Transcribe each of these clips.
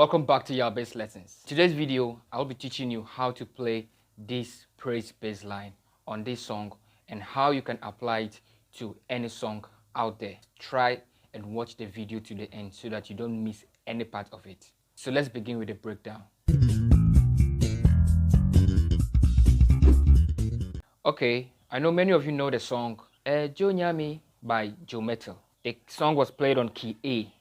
Welcome back to your bass lessons. Today's video, I'll be teaching you how to play this praise bass line on this song and how you can apply it to any song out there. Try and watch the video to the end so that you don't miss any part of it. So let's begin with the breakdown. Okay, I know many of you know the song Joe Nyami by Mettle. The song was played on key A.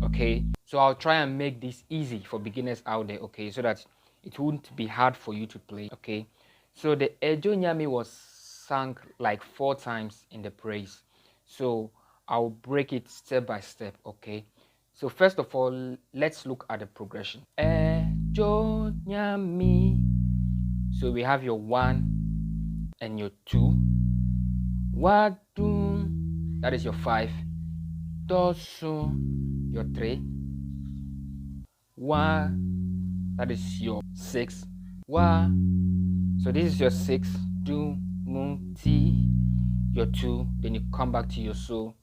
Okay, so I'll try and make this easy for beginners out there, okay, so that it won't be hard for you to play, okay. So the Ejo Nyami was sung like 4 times in the praise, so I'll break it step by step, okay. So first of all, let's look at the progression. Ejo Nyami. So we have your 1 and your 2. Wadu, that is your 5. Dosu, your 3. Wa, that is your 6. Wa, so this is your 6. Do, mu, ti, your 2. Then you come back to your so,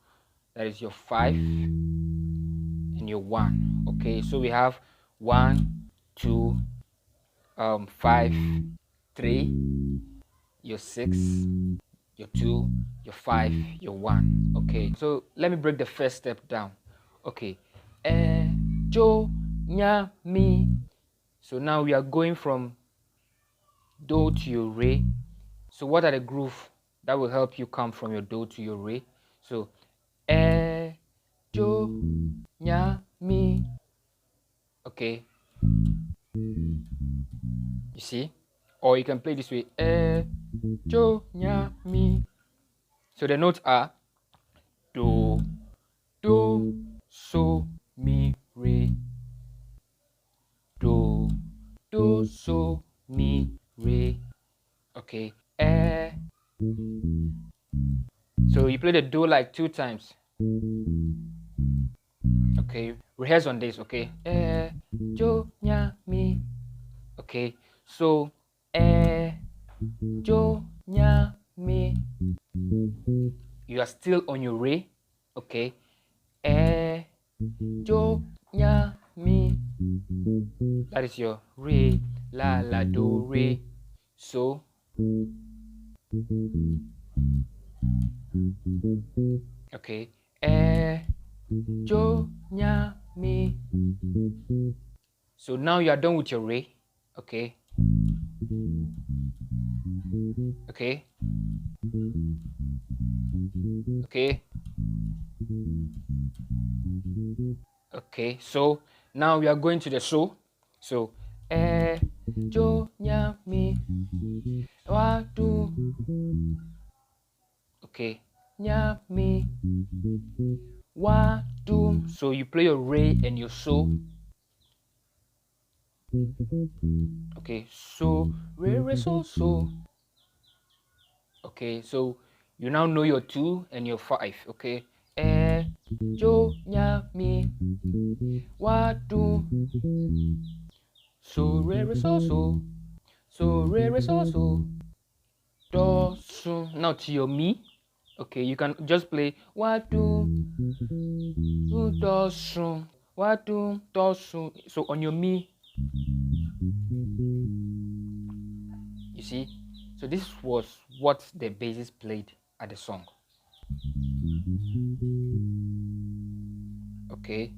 that is your 5 and your 1. Okay, so we have 1, 2, 5, 3, your 6, your 2, your 5, your 1. Okay, so let me break the first step down. Okay, Jo, Nya, Mi. So now we are going from Do to your Re. So what are the grooves that will help you come from your Do to your Re? So Jo, Nya, Mi. Okay, you see? Or you can play this way. Jo, Nya, Mi. So the notes are Do, Do, So, Mi, Re. Do, Do, So, Mi, Re. Okay. So you play the Do like 2 times. Okay. Rehearse on this, okay? Jo, Nya, Mi. Okay. So, Jo, Nya, Mi. You are still on your Re, okay? Jo, Nya, Mi. That is your Re, La, La, Do, Re. So, okay. Jo, Nya, Mi. So now you are done with your Re, okay? Okay. Okay. Okay, so now we are going to the So. So, Jo, Nya, Mi. Wa, Do. Okay, Nya, Mi. Wa, Do. So you play your Re and your So. Okay, So, Re, Re, So, So. Okay, so you now know your 2 and your 5, okay? Jo, Nya, Mi. Wa, Do. So, Re, Re, So, So. So, Re, Re, So, So. Do, So. Now to your Mi. Okay, you can just play Wa, Do. Do, So. Wa, Do, Do, So. So on your Mi. You see? So this was what the bassist played at the song. Okay.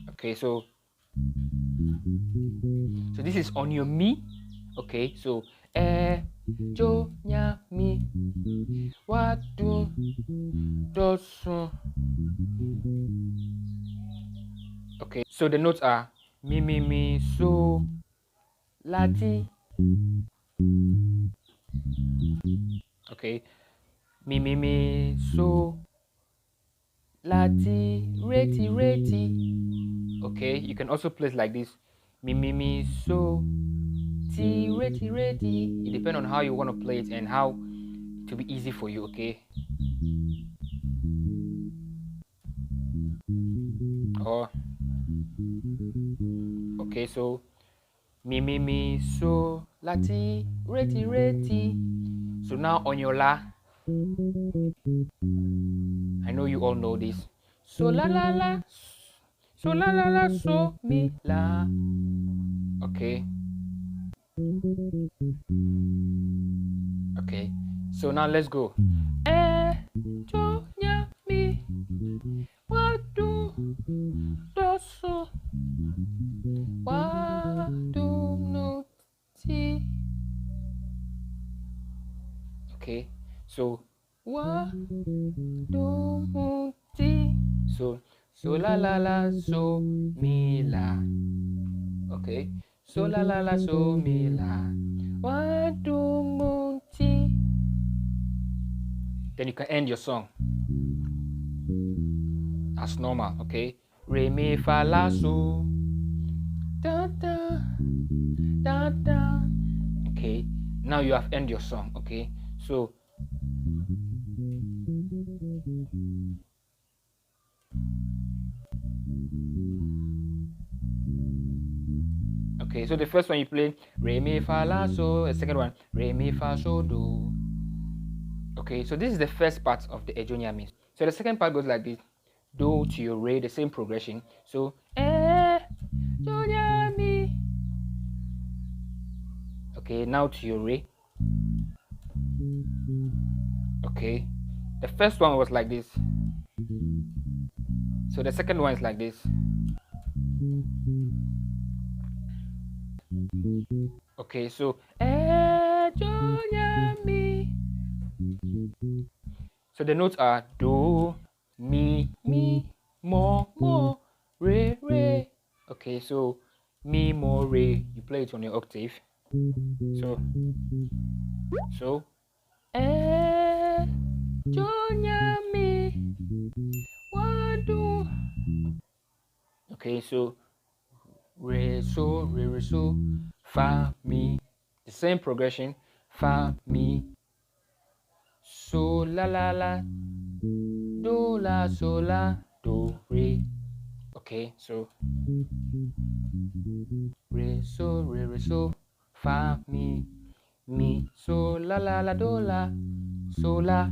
Okay, so this is on your Mi. Okay, so Jo, Nya, Mi. Wa, Do, Do, So. Okay, so the notes are Mi, Mi, Mi, So, La, Ti. Okay, Mi, Mi, Mi, So, La, Ti, Re, Ti, Re, Ti. Okay, you can also play it like this. Mi, Mi, Mi, So, Ti, Re, Ti, Re, Ti. It depends on how you want to play it and how to be easy for you, okay? Or okay, so Mi, Mi, Mi, So, La, Ti, Re, Ti, Re, Ti. So now on your La, I know you all know this. So la la la, so la la la, so mi la. Okay. Okay. So now let's go. Jo nya mi wa do so wa do no ti. Okay. So wa do no ti. So la la la, so mi la. Okay. So la la la, so mi la. Wa do mo ti. Then you can end your song as normal. Okay. Re mi fa la so. Da da da da. Okay. Now you have ended your song. Okay. So okay, so the first one you play re mi fa la so, the second one re mi fa so do. Okay, so this is the first part of the Ejonia mix. So the second part goes like this: do to your re, the same progression. So Ejonia mi. Okay, now to your re. Okay, the first one was like this. So the second one is like this. Okay, so Ejonia mi. So the notes are do, mi, mo, re, re. Okay, so mi, mo, re. You play it on your octave. So Ejonia mi, wa do. Okay, so re, so, fa, mi. The same progression, fa, mi, so, la, do, la, so, la, do, re. Okay, so re, so, fa, mi, so, la, do, la, so, la,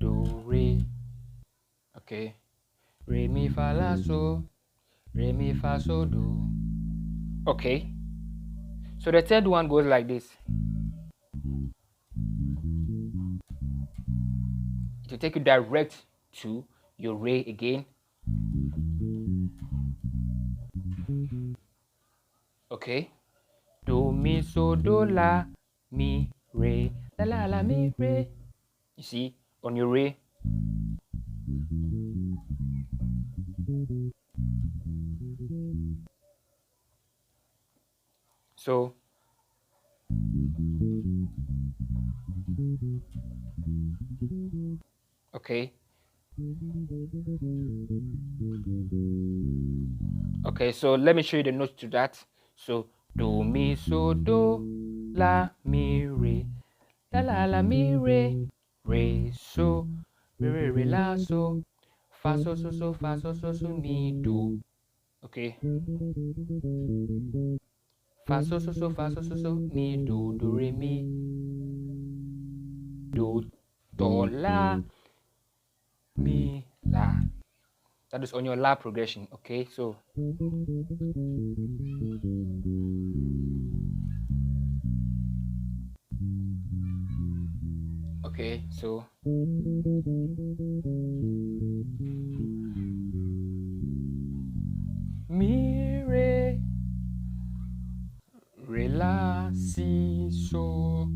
do, re. Okay, re, mi, fa, la, so, re, mi, fa, so, do. Okay, so the third one goes like this. It will take you direct to your re again. Okay, do, mi, so, do, la, mi, re, la, mi, re. You see, on your re. So okay. Okay, so let me show you the notes to that. So do, mi, so, do, la, mi, re, la, mi, re, so, re, la, so, fa, so, fa, so, mi, do. Okay. Fa, so, fa, so, mi, do, re, mi, do, la, mi, la. That is on your la progression. Okay, so okay, so mi, re, la, si, so.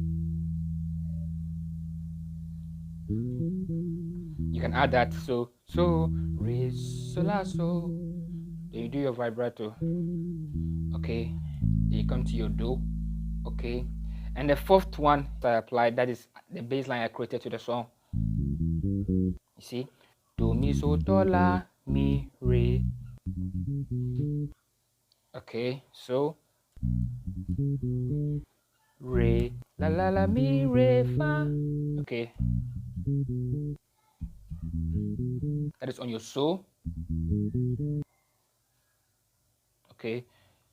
You can add that. So, re, so, la, so. Then you do your vibrato. Okay. Then you come to your do. Okay. And the fourth one that I applied, that is the bass line I created to the song. You see? Do, mi, so, do, la, mi, re. Okay. So, re, la, mi, re, fa. Okay. That is on your so. Okay.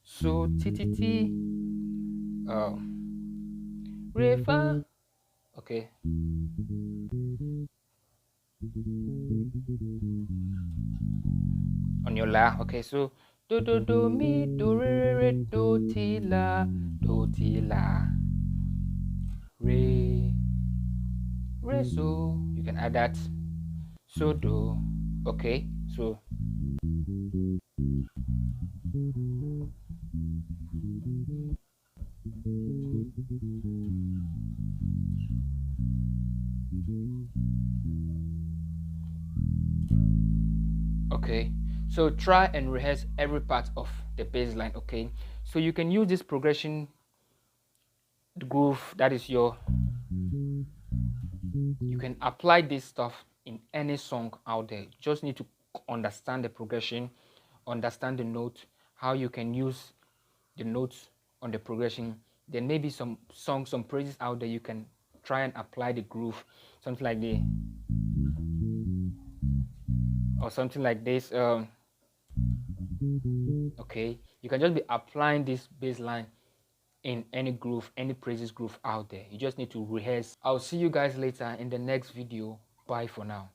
So, ti, re, fa. Okay. On your la. Okay, so do do do mi do re re re do ti la re re so. You can add that. So do. Okay, so okay, so try and rehearse every part of the bass line. Okay, so you can use this progression, the groove, that is your, you can apply this stuff in any song out there. You just need to understand the progression, understand the note, how you can use the notes on the progression. There may be some songs, some phrases out there you can try and apply the groove, something like the, or something like this. Okay, you can just be applying this bass line in any groove, any praises groove out there. You just need to rehearse. I'll see you guys later in the next video. Bye for now.